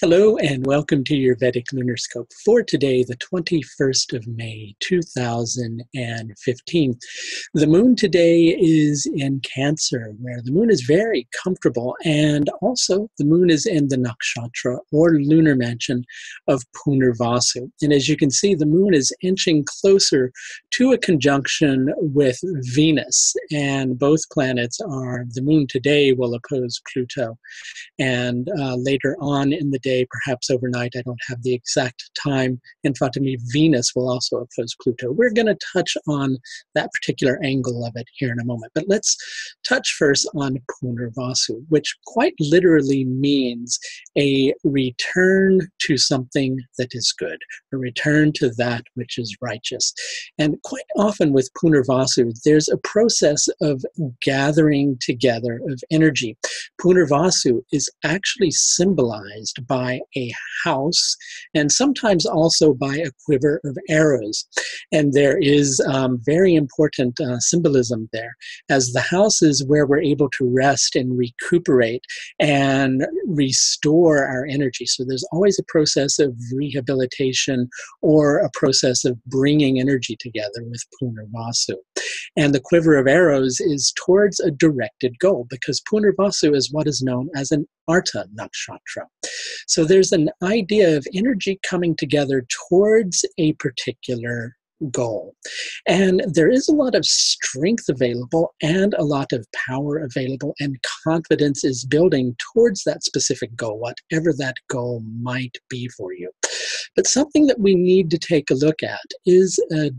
Hello and welcome to your Vedic Lunar Scope for today, the 21st of May, 2015. The moon today is in Cancer, where the moon is very comfortable, and also the moon is in the nakshatra or lunar mansion of Punarvasu. And as you can see, the moon is inching closer to a conjunction with Venus, and both planets are, the moon today will oppose Pluto, and later on in the day, perhaps overnight, I don't have the exact time in front of me, Venus will also oppose Pluto. We're going to touch on that particular angle of it here in a moment. But let's touch first on Punarvasu, which quite literally means a return to something that is good, a return to that which is righteous. And quite often with Punarvasu, there's a process of gathering together of energy. Punarvasu is actually symbolized by a house and sometimes also by a quiver of arrows. And there is very important symbolism there, as the house is where we're able to rest and recuperate and restore our energy. So there's always a process of rehabilitation or a process of bringing energy together with Punarvasu. And the quiver of arrows is towards a directed goal, because Punarvasu is what is known as an Artha nakshatra. So there's an idea of energy coming together towards a particular goal. And there is a lot of strength available and a lot of power available, and confidence is building towards that specific goal, whatever that goal might be for you. But something that we need to take a look at is a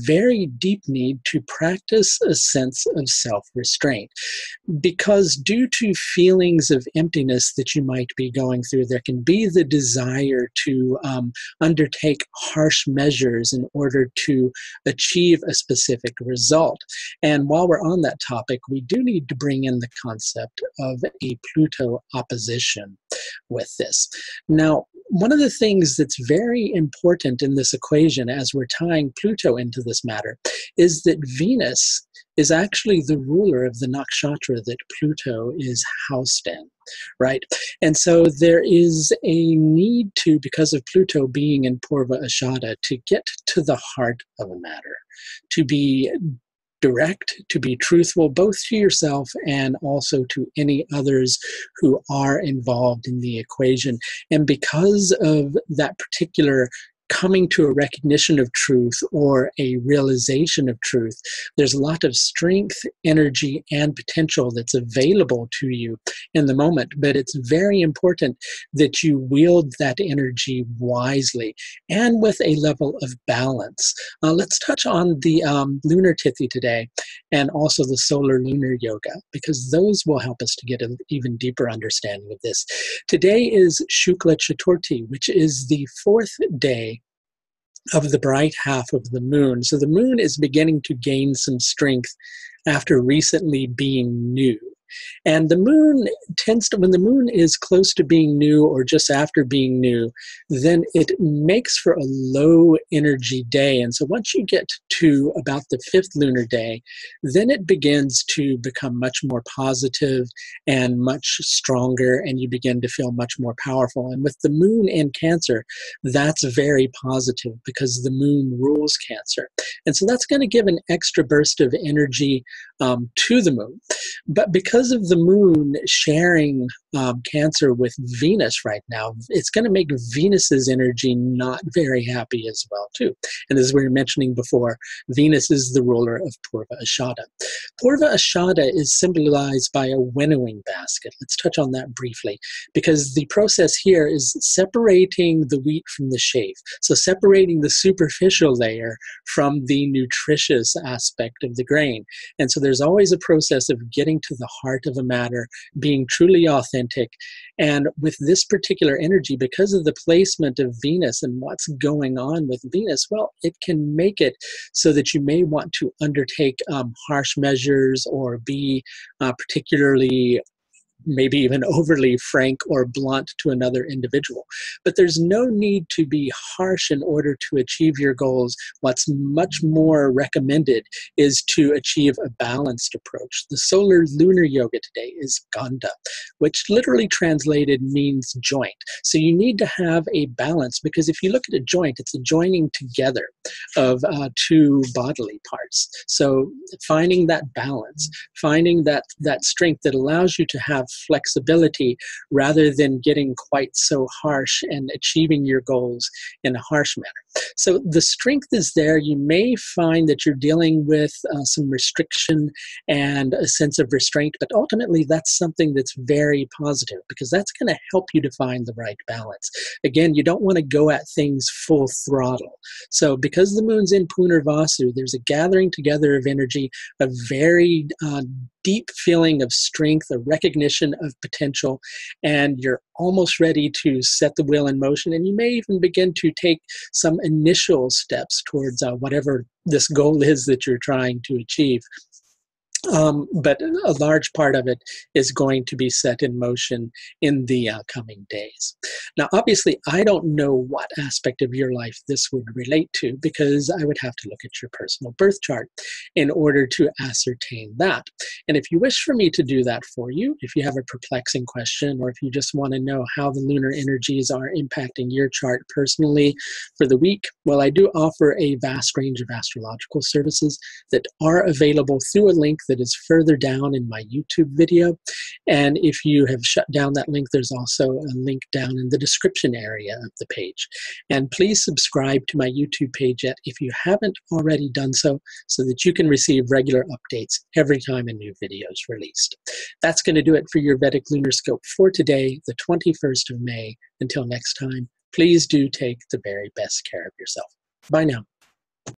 very deep need to practice a sense of self-restraint. Because due to feelings of emptiness that you might be going through, there can be the desire to undertake harsh measures in order to achieve a specific result. And while we're on that topic, we do need to bring in the concept of a Pluto opposition with this. Now, one of the things that's very important in this equation, as we're tying Pluto into this matter, is that Venus is actually the ruler of the nakshatra that Pluto is housed in, right? And so there is a need to, because of Pluto being in Purva Ashadha, to get to the heart of a matter, to be direct, to be truthful, both to yourself and also to any others who are involved in the equation. And because of that particular coming to a recognition of truth or a realization of truth, there's a lot of strength, energy, and potential that's available to you in the moment. But it's very important that you wield that energy wisely and with a level of balance. Let's touch on the lunar tithi today and also the solar lunar yoga, because those will help us to get an even deeper understanding of this. Today is Shukla Chaturthi, which is the fourth day of the bright half of the moon. So the moon is beginning to gain some strength after recently being new. And the moon tends to, when the moon is close to being new or just after being new, then it makes for a low energy day. And so once you get to about the fifth lunar day, then it begins to become much more positive and much stronger, and you begin to feel much more powerful. And with the moon in Cancer, that's very positive because the moon rules Cancer. And so that's going to give an extra burst of energy to the moon. But because of the moon sharing Cancer with Venus right now, it's going to make Venus's energy not very happy as well too. And as we were mentioning before, Venus is the ruler of Purva Ashadha. Purva Ashadha is symbolized by a winnowing basket. Let's touch on that briefly, because the process here is separating the wheat from the chaff. So separating the superficial layer from the nutritious aspect of the grain. And so there's always a process of getting to the heart of a matter, being truly authentic. And with this particular energy, because of the placement of Venus and what's going on with Venus, well, it can make it so that you may want to undertake harsh measures or be particularly maybe even overly frank or blunt to another individual. But there's no need to be harsh in order to achieve your goals. What's much more recommended is to achieve a balanced approach. The solar lunar yoga today is Ganda, which literally translated means joint. So you need to have a balance, because if you look at a joint, it's a joining together of two bodily parts. So finding that balance, finding that strength that allows you to have flexibility rather than getting quite so harsh and achieving your goals in a harsh manner. So the strength is there. You may find that you're dealing with some restriction and a sense of restraint, but ultimately that's something that's very positive, because that's going to help you to find the right balance. Again, you don't want to go at things full throttle. So because the moon's in Punarvasu, there's a gathering together of energy, a very deep feeling of strength, a recognition of potential, and you're almost ready to set the wheel in motion. And you may even begin to take some initial steps towards whatever this goal is that you're trying to achieve. But a large part of it is going to be set in motion in the coming days. Now, obviously, I don't know what aspect of your life this would relate to, because I would have to look at your personal birth chart in order to ascertain that. And if you wish for me to do that for you, if you have a perplexing question, or if you just want to know how the lunar energies are impacting your chart personally for the week, well, I do offer a vast range of astrological services that are available through a link that is further down in my YouTube video. And if you have shut down that link, there's also a link down in the description area of the page. And please subscribe to my YouTube page if you haven't already done so that you can receive regular updates every time a new video is released. That's going to do it for your Vedic Lunar Scope for today, the 21st of May. Until next time, please do take the very best care of yourself. Bye now.